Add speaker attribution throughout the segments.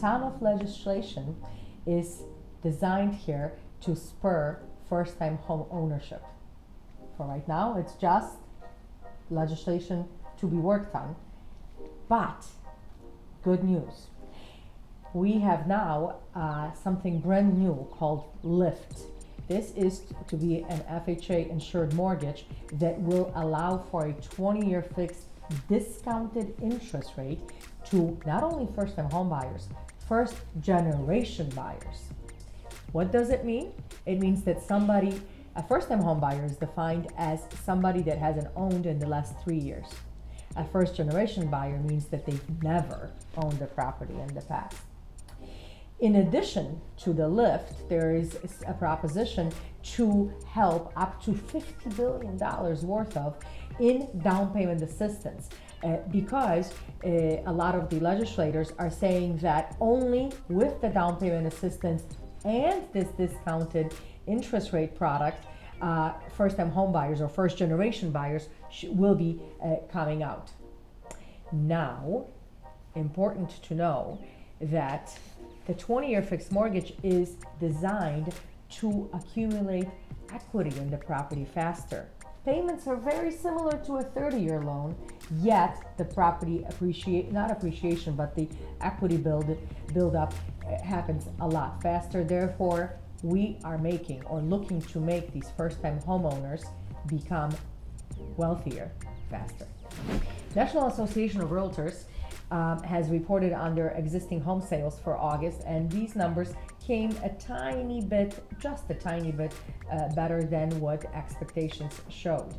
Speaker 1: ton of legislation is designed here to spur first-time home ownership. For right now, it's just legislation to be worked on. But good news. We have now something brand new called LIFT. This is to be an FHA insured mortgage that will allow for a 20-year fixed discounted interest rate to not only first-time home buyers, first generation buyers. What does it mean? It means that a first-time home buyer is defined as somebody that hasn't owned in the last 3 years. A first generation buyer means that they've never owned a property in the past. In addition to the lift, there is a proposition to help up to $50 billion worth of in down payment assistance because a lot of the legislators are saying that only with the down payment assistance and this discounted interest rate product, first-time home buyers or first-generation buyers will be coming out. Now, important to know that the 20-year fixed mortgage is designed to accumulate equity in the property faster. Payments are very similar to a 30-year loan, yet the property but the equity build up happens a lot faster. Therefore, we are making or looking to make these first-time homeowners become wealthier faster. National Association of Realtors has reported on their existing home sales for August, and these numbers came just a tiny bit better than what expectations showed.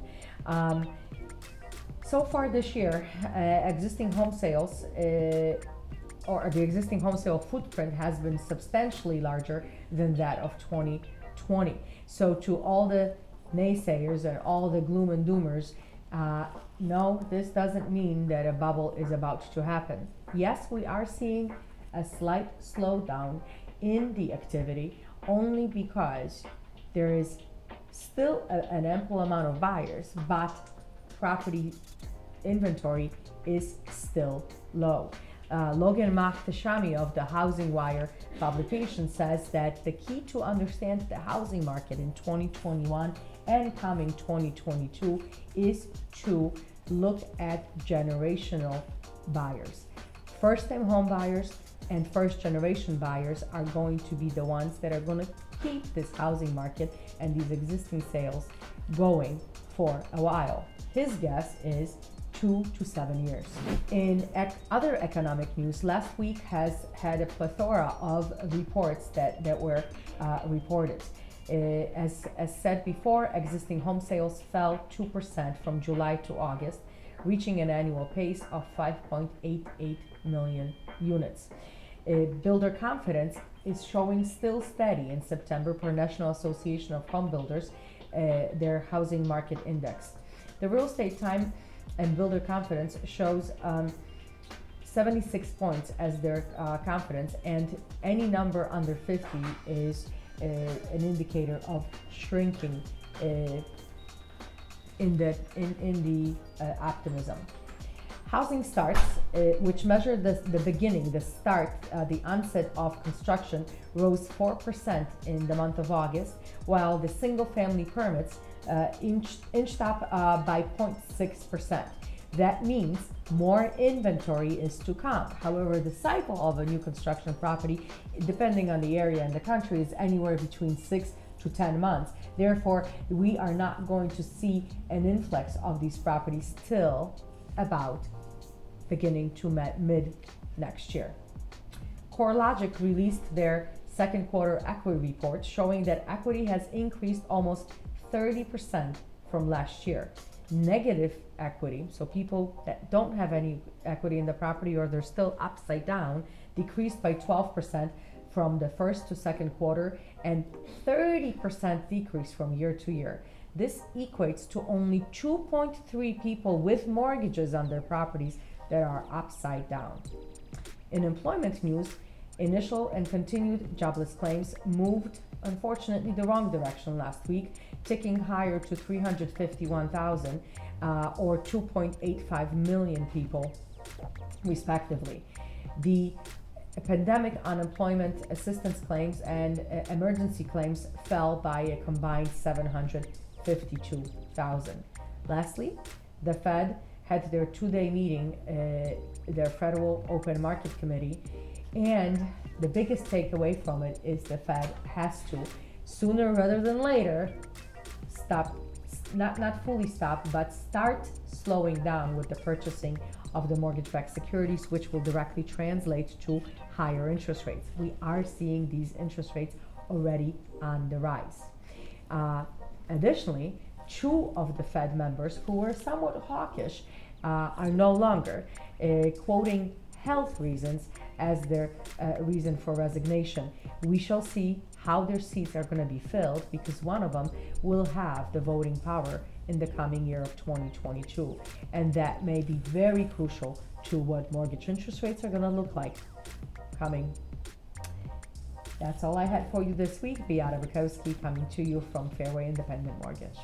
Speaker 1: So far this year, existing home sales or the existing home sale footprint has been substantially larger than that of 2020. So to all the naysayers and all the gloom and doomers, no, this doesn't mean that a bubble is about to happen. Yes, we are seeing a slight slowdown in the activity only because there is still an ample amount of buyers, but property inventory is still low. Logan Mahtashami of the Housing Wire publication says that the key to understand the housing market in 2021 and coming 2022 is to look at generational buyers. First-time home buyers and first-generation buyers are going to be the ones that are going to keep this housing market and these existing sales going for a while. His guess is 2 to 7 years. In other economic news, last week has had a plethora of reports that were reported. As said before, existing home sales fell 2% from July to August, reaching an annual pace of 5.88 million units. Builder confidence is showing still steady in September per National Association of Home Builders, their housing market index. The real estate time and builder confidence shows 76 points as their confidence, and any number under 50 is an indicator of shrinking in the optimism. Housing starts, which measure the onset of construction, rose 4% in the month of August, while the single-family permits inched up by 0.6%. That means more inventory is to come. However, the cycle of a new construction property, depending on the area and the country, is anywhere between 6 to 10 months. Therefore, we are not going to see an influx of these properties till about beginning to mid next year. CoreLogic released their second quarter equity report, showing that equity has increased almost 30% from last year. Negative equity, so people that don't have any equity in the property or they're still upside down, decreased by 12% from the first to second quarter and 30% decrease from year to year. This equates to only 2.3 people with mortgages on their properties that are upside down. In employment news, initial and continued jobless claims moved, unfortunately, the wrong direction last week, ticking higher to 351,000 or 2.85 million people, respectively. The Pandemic unemployment assistance claims and emergency claims fell by a combined 752,000. Lastly, the Fed had their two-day meeting, their Federal Open Market Committee, and the biggest takeaway from it is the Fed has to, sooner rather than later, stop, not fully stop, but start slowing down with the purchasing of the mortgage-backed securities, which will directly translate to higher interest rates. We are seeing these interest rates already on the rise. Additionally, two of the Fed members who were somewhat hawkish are no longer, quoting health reasons as their reason for resignation. We shall see how their seats are going to be filled, because one of them will have the voting power in the coming year of 2022, and that may be very crucial to what mortgage interest rates are going to look like coming. That's all I had for you this week. Beata Bukowski coming to you from Fairway Independent Mortgage.